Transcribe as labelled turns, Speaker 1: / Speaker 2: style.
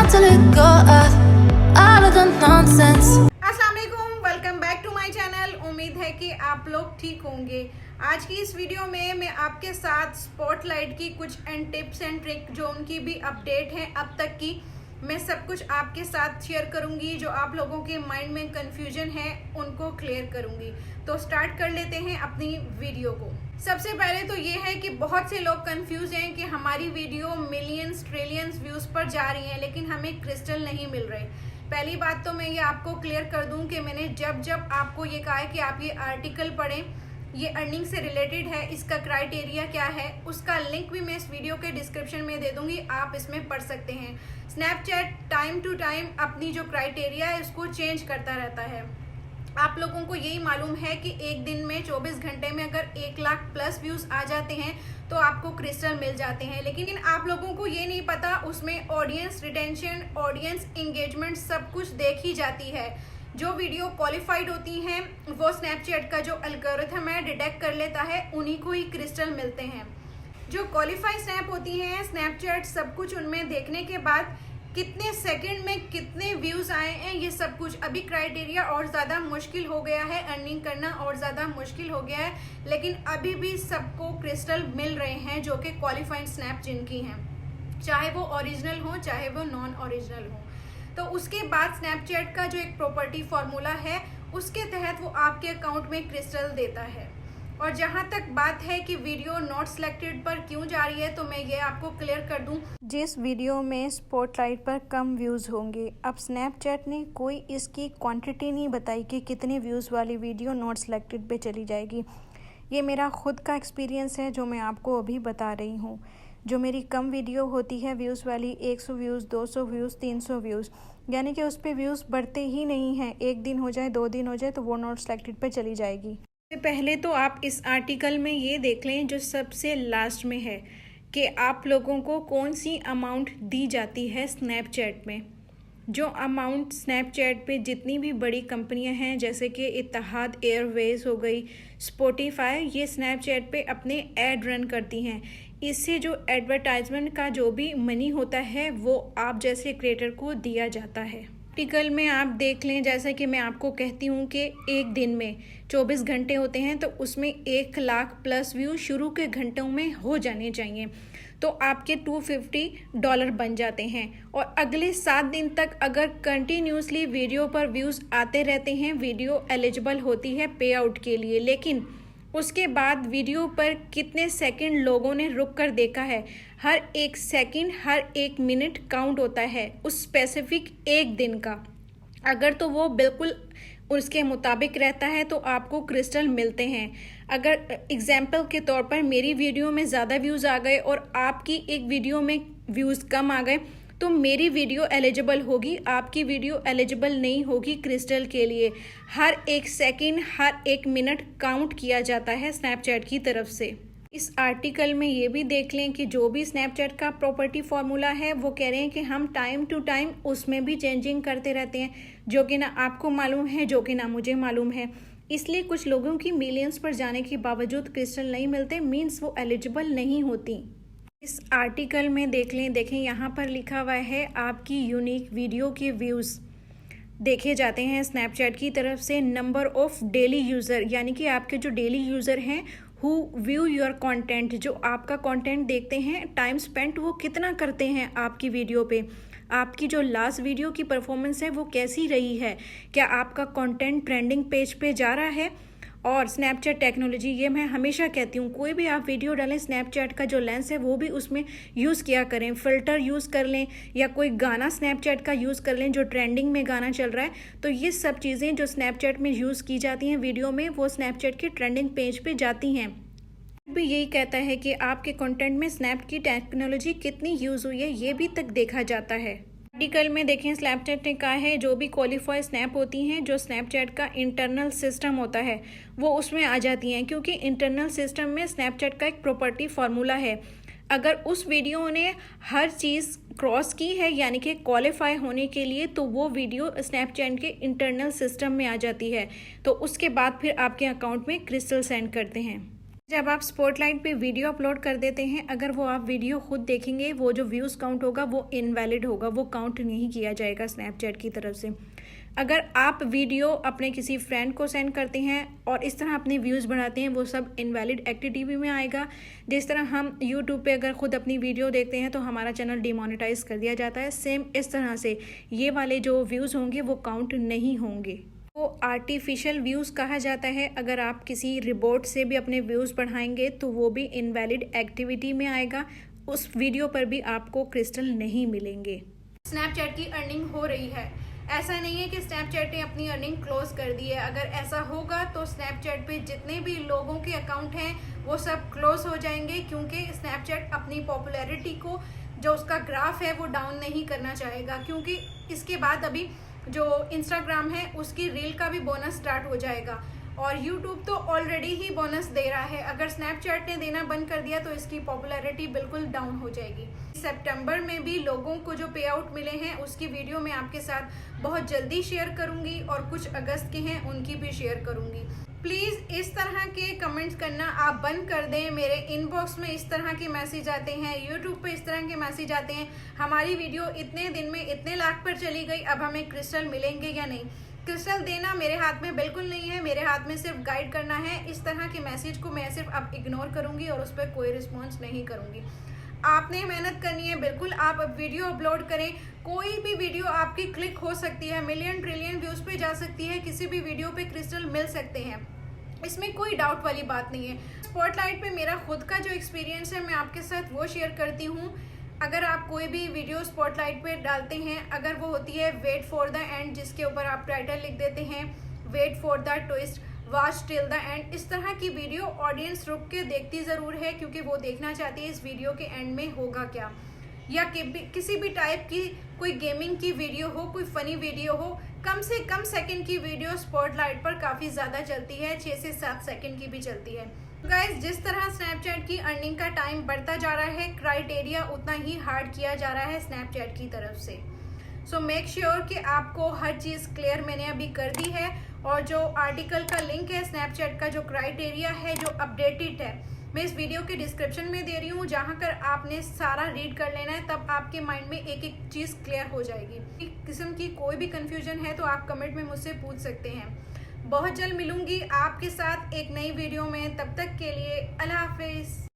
Speaker 1: hard to let go of all of the nonsense.
Speaker 2: अस्सलाम वालेकुम, welcome back to my channel. उम्मीद है कि आप लोग ठीक होंगे। आज की इस वीडियो में मैं आपके साथ स्पॉटलाइट की कुछ टिप्स एंड ट्रिक जो उनकी भी अपडेट है अब तक की, मैं सब कुछ आपके साथ शेयर करूंगी। जो आप लोगों के माइंड में कंफ्यूजन है उनको क्लियर करूंगी। तो स्टार्ट कर लेते हैं अपनी वीडियो को। सबसे पहले तो ये है कि बहुत से लोग कंफ्यूज हैं कि हमारी वीडियो मिलियंस ट्रिलियंस व्यूज पर जा रही है लेकिन हमें क्रिस्टल नहीं मिल रहे। पहली बात तो मैं ये आपको क्लियर कर दूं कि मैंने जब आपको ये कहा है कि आप ये आर्टिकल पढ़ें, ये अर्निंग से रिलेटेड है, इसका क्राइटेरिया क्या है, उसका लिंक भी मैं इस वीडियो के डिस्क्रिप्शन में दे दूंगी, आप इसमें पढ़ सकते हैं। स्नैपचैट टाइम टू टाइम अपनी जो क्राइटेरिया है उसको चेंज करता रहता है। आप लोगों को यही मालूम है कि एक दिन में 24 घंटे में अगर 1 लाख प्लस व्यूज आ जाते हैं तो आपको क्रिस्टल मिल जाते हैं, लेकिन आप लोगों को ये नहीं पता उसमें ऑडियंस रिटेंशन, ऑडियंस एंगेजमेंट सब कुछ देखी जाती है। जो वीडियो क्वालिफाइड होती हैं वो स्नैपचैट का जो एल्गोरिथम है डिटेक्ट कर लेता है, उन्हीं को ही क्रिस्टल मिलते हैं। जो क्वालिफाइड स्नैप होती हैं स्नैपचैट सब कुछ उनमें देखने के बाद कितने सेकंड में कितने व्यूज आए हैं ये सब कुछ, अभी क्राइटेरिया और ज़्यादा मुश्किल हो गया है, अर्निंग करना और ज़्यादा मुश्किल हो गया है, लेकिन अभी भी सबको क्रिस्टल मिल रहे हैं जो कि क्वालिफाइड स्नैप जिनकी हैं, चाहे वो ओरिजिनल हो चाहे वो नॉन ओरिजिनल हो। तो उसके बाद स्नैपचैट का जो एक प्रॉपर्टी फार्मूला है उसके तहत वो आपके अकाउंट में क्रिस्टल देता है। और जहां तक बात है कि वीडियो नॉट सिलेक्टेड पर क्यों जा रही है, तो मैं ये आपको क्लियर कर दूं। जिस वीडियो में स्पॉटलाइट पर कम व्यूज़ होंगे, अब स्नैपचैट ने कोई इसकी क्वांटिटी नहीं बताई कि कितने व्यूज़ वाली वीडियो नॉट सिलेक्टेड पे चली जाएगी। ये मेरा खुद का एक्सपीरियंस है जो मैं आपको अभी बता रही हूँ। जो मेरी कम वीडियो होती है व्यूज़ वाली, 100 व्यूज़, 200 व्यूज़, 300 व्यूज़, यानी कि उस पर व्यूज़ बढ़ते ही नहीं हैं। एक दिन हो जाए, 2 दिन हो जाए तो वो नॉट सिलेक्टेड पे चली जाएगी। पहले तो आप इस आर्टिकल में ये देख लें जो सबसे लास्ट में है कि आप लोगों को कौन सी अमाउंट दी जाती है स्नैपचैट में। जो अमाउंट स्नैपचैट पे जितनी भी बड़ी कंपनियां हैं जैसे कि इत्तेहाद एयरवेज हो गई, स्पॉटिफाई, ये स्नैपचैट पे अपने ऐड रन करती हैं। इससे जो एडवर्टाइजमेंट का जो भी मनी होता है वो आप जैसे क्रिएटर को दिया जाता है। आर्टिकल में आप देख लें, जैसे कि मैं आपको कहती हूँ कि एक दिन में 24 घंटे होते हैं तो उसमें 1 लाख प्लस व्यू शुरू के घंटों में हो जाने चाहिए, तो आपके $250 बन जाते हैं। और अगले 7 दिन तक अगर कंटिन्यूसली वीडियो पर व्यूज़ आते रहते हैं, वीडियो एलिजिबल होती है पे आउट के लिए। लेकिन उसके बाद वीडियो पर कितने सेकंड लोगों ने रुक कर देखा है, हर एक सेकंड, हर एक मिनट काउंट होता है उस स्पेसिफिक एक दिन का। अगर तो वो बिल्कुल उसके मुताबिक रहता है तो आपको क्रिस्टल मिलते हैं। अगर एग्जाम्पल के तौर पर मेरी वीडियो में ज़्यादा व्यूज़ आ गए और आपकी एक वीडियो में व्यूज़ कम आ गए तो मेरी वीडियो एलिजिबल होगी, आपकी वीडियो एलिजिबल नहीं होगी क्रिस्टल के लिए। हर एक सेकंड, हर एक मिनट काउंट किया जाता है स्नैपचैट की तरफ से। इस आर्टिकल में ये भी देख लें कि जो भी स्नैपचैट का प्रॉपर्टी फार्मूला है वो कह रहे हैं कि हम टाइम टू टाइम उसमें भी चेंजिंग करते रहते हैं, जो कि ना आपको मालूम है, जो कि ना मुझे मालूम है। इसलिए कुछ लोगों की मिलियंस पर जाने के बावजूद क्रिस्टल नहीं मिलते, मीन्स वो एलिजिबल नहीं होती। इस आर्टिकल में देखें यहाँ पर लिखा हुआ है आपकी यूनिक वीडियो के व्यूज़ देखे जाते हैं स्नैपचैट की तरफ से। नंबर ऑफ डेली यूज़र, यानी कि आपके जो डेली यूज़र हैं हु व्यू योर कंटेंट, जो आपका कंटेंट देखते हैं, टाइम स्पेंट वो कितना करते हैं आपकी वीडियो पे, आपकी जो लास्ट वीडियो की परफॉर्मेंस है वो कैसी रही है, क्या आपका कंटेंट ट्रेंडिंग पेज पे जा रहा है। और स्नैपचैट टेक्नोलॉजी, ये मैं हमेशा कहती हूँ, कोई भी आप वीडियो डालें स्नैपचैट का जो लेंस है वो भी उसमें यूज़ किया करें, फ़िल्टर यूज़ कर लें या कोई गाना स्नैपचैट का यूज़ कर लें जो ट्रेंडिंग में गाना चल रहा है। तो ये सब चीज़ें जो स्नैपचैट में यूज़ की जाती हैं वीडियो में, वो स्नैपचैट के ट्रेंडिंग पेज पे जाती हैं। भी यही कहता है कि आपके कंटेंट में स्नैप की टेक्नोलॉजी कितनी यूज़ हुई है ये भी तक देखा जाता है। आर्टिकल में देखें स्नैपचैट ने कहा है जो भी क्वालिफाई स्नैप होती हैं, जो स्नैपचैट का इंटरनल सिस्टम होता है वो उसमें आ जाती हैं, क्योंकि इंटरनल सिस्टम में स्नैपचैट का एक प्रॉपर्टी फार्मूला है। अगर उस वीडियो ने हर चीज़ क्रॉस की है यानी कि क्वालिफाई होने के लिए, तो वो वीडियो स्नैपचैट के इंटरनल सिस्टम में आ जाती है, तो उसके बाद फिर आपके अकाउंट में क्रिस्टल सेंड करते हैं। जब आप स्पॉटलाइट पे वीडियो अपलोड कर देते हैं, अगर वो आप वीडियो खुद देखेंगे, वो जो व्यूज़ काउंट होगा वो इनवैलिड होगा, वो काउंट नहीं किया जाएगा स्नैपचैट की तरफ से। अगर आप वीडियो अपने किसी फ्रेंड को सेंड करते हैं और इस तरह अपने व्यूज़ बढ़ाते हैं, वो सब इनवैलिड एक्टिविटी में आएगा। जिस तरह हम यूट्यूब पे अगर खुद अपनी वीडियो देखते हैं तो हमारा चैनल डिमोनेटाइज कर दिया जाता है, सेम इस तरह से ये वाले जो व्यूज़ होंगे वो काउंट नहीं होंगे। वो आर्टिफिशियल व्यूज़ कहा जाता है। अगर आप किसी रिपोर्ट से भी अपने व्यूज़ बढ़ाएंगे तो वो भी इनवैलिड एक्टिविटी में आएगा, उस वीडियो पर भी आपको क्रिस्टल नहीं मिलेंगे। स्नैपचैट की अर्निंग हो रही है, ऐसा नहीं है कि स्नैपचैट ने अपनी अर्निंग क्लोज कर दी है। अगर ऐसा होगा तो स्नैपचैट पे जितने भी लोगों के अकाउंट हैं वो सब क्लोज हो जाएंगे, क्योंकि स्नैपचैट अपनी पॉपुलैरिटी को, जो उसका ग्राफ है, वो डाउन नहीं करना चाहेगा। क्योंकि इसके बाद अभी जो इंस्टाग्राम है उसकी रील का भी बोनस स्टार्ट हो जाएगा और यूट्यूब तो ऑलरेडी ही बोनस दे रहा है। अगर स्नैपचैट ने देना बंद कर दिया तो इसकी पॉपुलैरिटी बिल्कुल डाउन हो जाएगी। सितंबर में भी लोगों को जो पे आउट मिले हैं उसकी वीडियो मैं आपके साथ बहुत जल्दी शेयर करूंगी और कुछ अगस्त के हैं उनकी भी शेयर करूंगी। प्लीज़ इस तरह के कमेंट्स करना आप बंद कर दें। मेरे इनबॉक्स में इस तरह के मैसेज आते हैं, यूट्यूब पे इस तरह के मैसेज आते हैं, हमारी वीडियो इतने दिन में इतने लाख पर चली गई, अब हमें क्रिस्टल मिलेंगे या नहीं। क्रिस्टल देना मेरे हाथ में बिल्कुल नहीं है, मेरे हाथ में सिर्फ गाइड करना है। इस तरह के मैसेज को मैं सिर्फ अब इग्नोर करूंगी और उस पर कोई रिस्पॉन्स नहीं करूंगी। आपने मेहनत करनी है, बिल्कुल आप अब वीडियो अपलोड करें। कोई भी वीडियो आपकी क्लिक हो सकती है, मिलियन ट्रिलियन व्यूज़ पे जा सकती है, किसी भी वीडियो पे क्रिस्टल मिल सकते हैं, इसमें कोई डाउट वाली बात नहीं है। स्पॉटलाइट पे मेरा खुद का जो एक्सपीरियंस है मैं आपके साथ वो शेयर करती हूँ। अगर आप कोई भी वीडियो स्पॉटलाइट पे डालते हैं, अगर वो होती है वेट फॉर द एंड, जिसके ऊपर आप टाइटल लिख देते हैं wait for the twist, watch till the end, इस तरह की वीडियो ऑडियंस रुक के देखती ज़रूर है, क्योंकि वो देखना चाहती है इस वीडियो के एंड में होगा क्या। या किसी भी टाइप की कोई गेमिंग की वीडियो हो, कोई फनी वीडियो हो, कम से कम सेकंड की वीडियो स्पॉटलाइट पर काफ़ी ज़्यादा चलती है, 6 से 7 सेकंड की भी चलती है। गाइस, जिस तरह स्नैपचैट की अर्निंग का टाइम बढ़ता जा रहा है, क्राइटेरिया उतना ही हार्ड किया जा रहा है स्नैपचैट की तरफ से। सो मेक श्योर कि आपको हर चीज़ क्लियर मैंने अभी कर दी है, और जो आर्टिकल का लिंक है स्नैपचैट का, जो क्राइटेरिया है, जो अपडेटेड है, मैं इस वीडियो के डिस्क्रिप्शन में दे रही हूँ, जहाँ कर आपने सारा रीड कर लेना है, तब आपके माइंड में एक एक चीज़ क्लियर हो जाएगी। एक किस्म की कोई भी कन्फ्यूजन है तो आप कमेंट में मुझसे पूछ सकते हैं। बहुत जल्द मिलूंगी आपके साथ एक नई वीडियो में, तब तक के लिए अल्लाह हाफिज़।